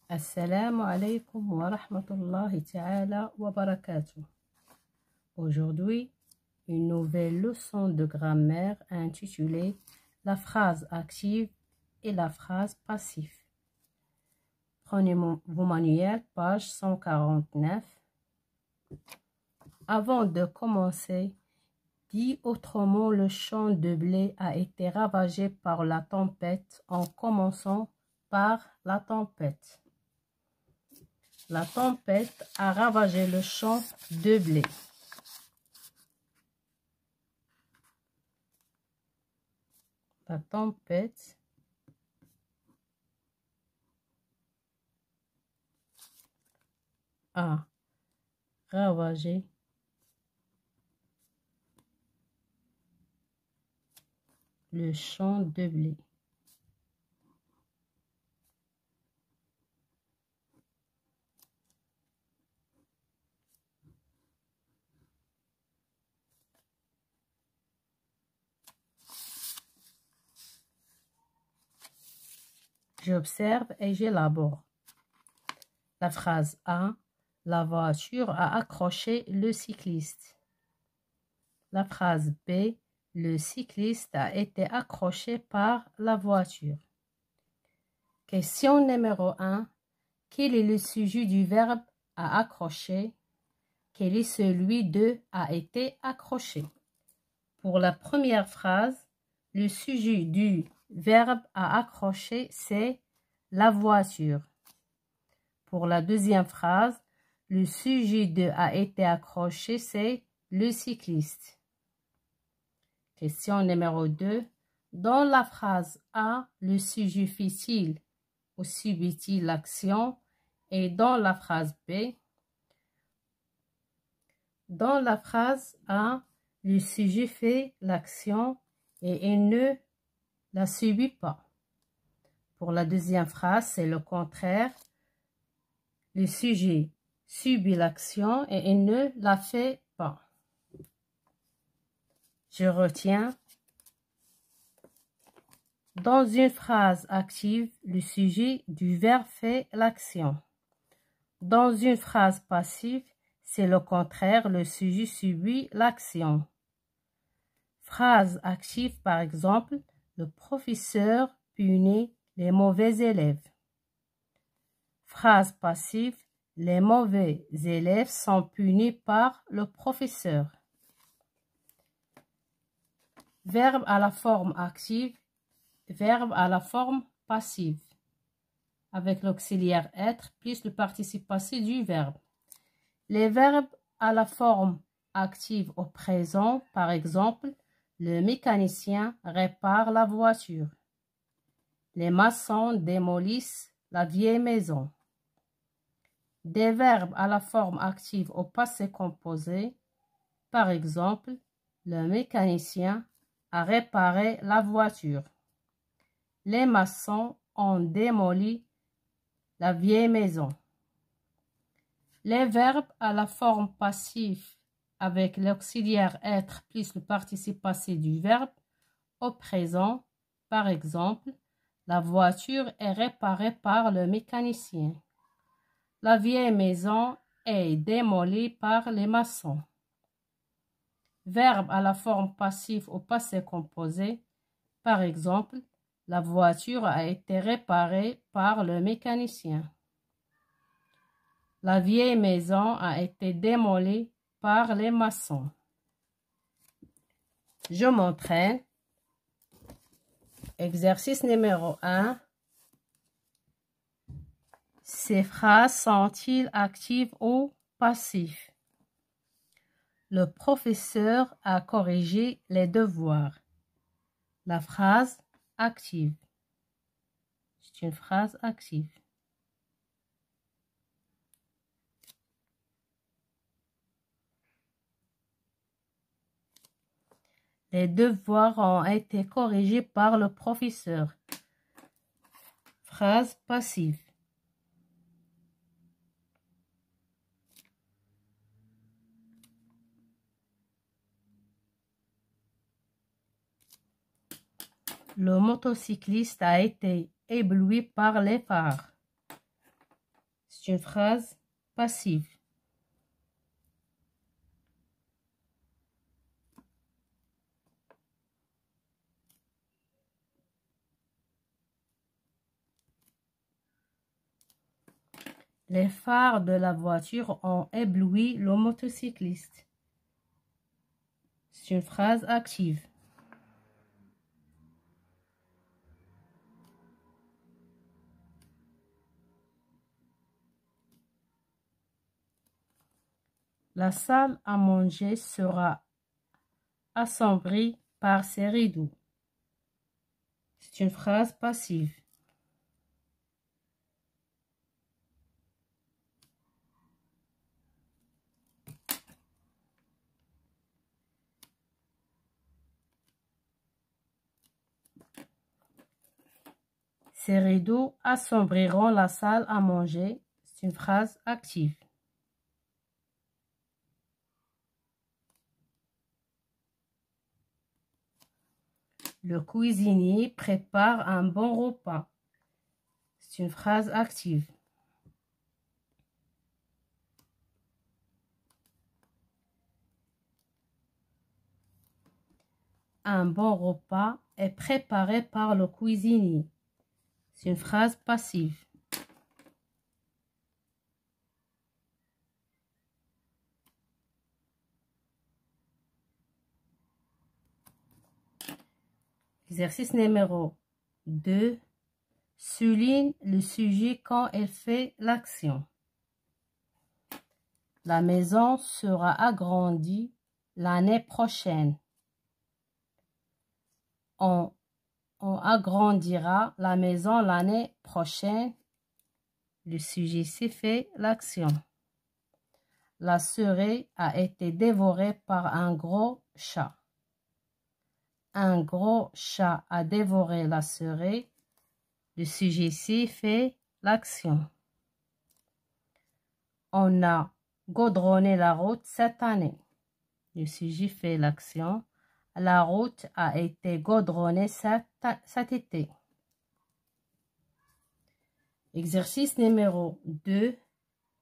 Assalamu alaikum wa rahmatullahi ta'ala wa barakatuh. Aujourd'hui, une nouvelle leçon de grammaire intitulée la phrase active et la phrase passive. Prenez vos manuels, page 149. Avant de commencer, dit autrement, le champ de blé a été ravagé par la tempête en commençant par la tempête. La tempête a ravagé le champ de blé. La tempête a ravagé le champ de blé. J'observe et j'élabore. La phrase A. La voiture a accroché le cycliste. La phrase B. Le cycliste a été accroché par la voiture. Question numéro 1. Quel est le sujet du verbe a accroché? Quel est celui de a été accroché? Pour la première phrase, le sujet du verbe a accroché, c'est la voiture. Pour la deuxième phrase, le sujet de a été accroché, c'est le cycliste. Question numéro 2. Dans la phrase A, le sujet fait-il ou subit-il l'action? Et dans la phrase B, dans la phrase A, le sujet fait l'action et il ne la subit pas. Pour la deuxième phrase, c'est le contraire. Le sujet subit l'action et il ne la fait pas. Je retiens. Dans une phrase active, le sujet du verbe fait l'action. Dans une phrase passive, c'est le contraire, le sujet subit l'action. Phrase active, par exemple, le professeur punit les mauvais élèves. Phrase passive, les mauvais élèves sont punis par le professeur. Verbe à la forme active, verbe à la forme passive, avec l'auxiliaire être plus le participe passé du verbe. Les verbes à la forme active au présent, par exemple, le mécanicien répare la voiture. Les maçons démolissent la vieille maison. Des verbes à la forme active au passé composé, par exemple, le mécanicien a réparé la voiture. Les maçons ont démoli la vieille maison. Les verbes à la forme passive avec l'auxiliaire être plus le participe passé du verbe au présent, par exemple, la voiture est réparée par le mécanicien. La vieille maison est démolie par les maçons. Verbe à la forme passive au passé composé, par exemple, la voiture a été réparée par le mécanicien. La vieille maison a été démolie par les maçons. Je m'entraîne. Exercice numéro 1. Ces phrases sont-ils actives ou passives? Le professeur a corrigé les devoirs. La phrase active. C'est une phrase active. Les devoirs ont été corrigés par le professeur. Phrase passive. Le motocycliste a été ébloui par les phares. C'est une phrase passive. Les phares de la voiture ont ébloui le motocycliste. C'est une phrase active. La salle à manger sera assombrie par ses rideaux. C'est une phrase passive. Ces rideaux assombriront la salle à manger. C'est une phrase active. Le cuisinier prépare un bon repas. C'est une phrase active. Un bon repas est préparé par le cuisinier. C'est une phrase passive. Exercice numéro 2. Souligne le sujet quand elle fait l'action. La maison sera agrandie l'année prochaine. On agrandira la maison l'année prochaine. Le sujet c'est fait l'action. La souris a été dévorée par un gros chat. Un gros chat a dévoré la souris. Le sujet ci fait l'action. On a goudronné la route cette année. Le sujet fait l'action. La route a été goudronnée cet été. Exercice numéro 2.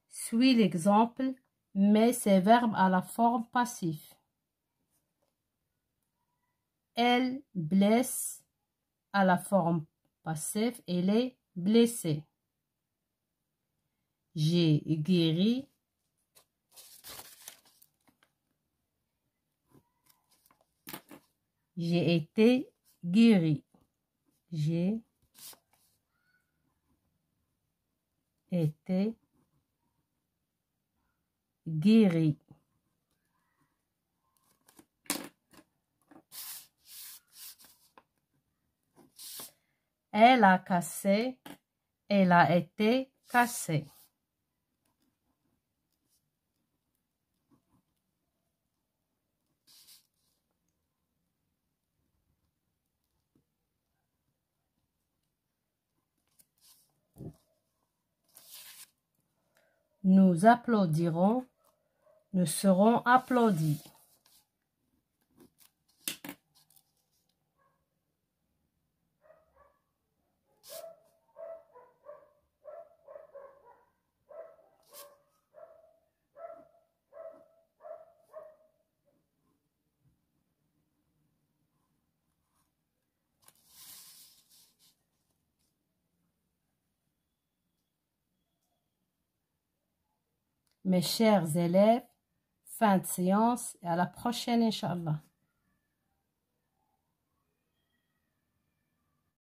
Suis l'exemple, mets ces verbes à la forme passive. Elle blesse à la forme passive, elle est blessée. J'ai guéri. J'ai été guéri. J'ai été guéri. Elle a cassé. Elle a été cassée. Nous applaudirons. Nous serons applaudis. Mes chers élèves, fin de séance et à la prochaine, Inch'Allah.